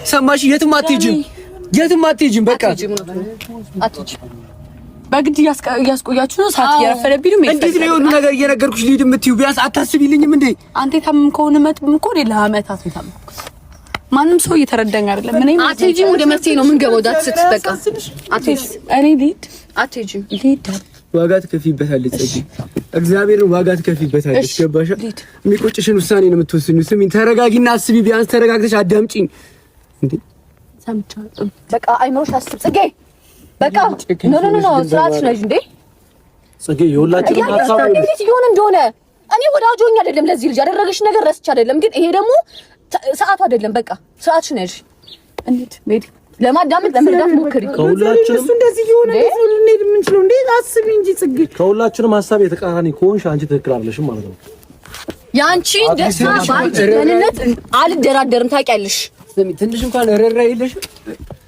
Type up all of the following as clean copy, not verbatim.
ሰማሽ? የትም አትሄጂም። በቃ አትሄጂም። በግድ እያስቆያችሁ ነው። ሰዓት እየረፈደብኝ ነው። እንዴት ነው የሁሉ ነገር እየነገርኩሽ ልሂድ የምትይው? ቢያንስ አታስቢልኝም እንዴ? አንተ የታመም ከሆነ መጥም እኮ ለዓመታት ነው የታመምኩት። ማንም ሰው እየተረዳኝ አይደለም። ምን አትሄጂም። ወደ መፍትሄ ነው የምንገባው። ዳት ስትበቃ አትሄጂም። እኔ ልሂድ። አትሄጂም። ልሂድ። ዋጋ ትከፊበታለች ጽጌ፣ እግዚአብሔርን ዋጋ ትከፊበታለች። ገባሽ? የሚቆጭሽን ውሳኔ ነው የምትወስኚው። ስሚኝ፣ ተረጋጊና አስቢ። ቢያንስ ተረጋግተሽ አዳምጪኝ እንዴ። ሰምቻለሁ። በቃ አይኖርሽ አስብ ጽጌ። በቃ ኖ ስራትሽ ነሽ እንዴ ጽጌ። የሁላችንም ሀሳብ እንዴት ይሆን እንደሆነ እኔ ወዳጆኝ አይደለም ለዚህ ልጅ ያደረገሽ ነገር ረስቼ አይደለም፣ ግን ይሄ ደግሞ ሰዓቱ አይደለም። በቃ ስራትሽ ነሽ። እንዴት ሜዲ ለማዳመጥ ለመርዳት ሞክሪ። ከሁላችንም እሱ እንደዚህ ይሆን እንዴት ነው ልንሄድ የምንችለው? እንዴ አስቢ እንጂ ጽጌ። ከሁላችንም ሀሳብ የተቃራኒ ከሆንሽ አንቺ ትክክል አይደለሽም ማለት ነው። ያንቺ ደስታ ባንቺ ደህንነት አልደራደርም። ታውቂያለሽ። ትንሽ እንኳን ረራ የለሽም።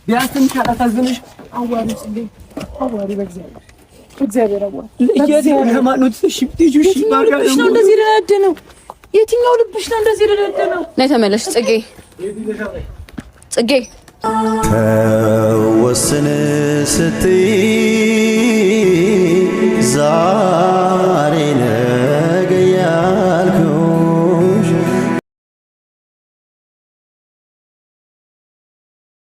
ቢያንስ ትንሽ አላሳዝንሽ? አዋሪ ጽጌ፣ አዋሪ በእግዚአብሔር አዋሪ። ለማኖት ሽብቲጁሽ ልብሽ ነው እንደዚህ ረዳደነው። የትኛው ልብሽ ነው እንደዚህ ረዳደነው? ነይ ተመለሽ ጽጌ። ጽጌ ተወስን ስትይ ዛ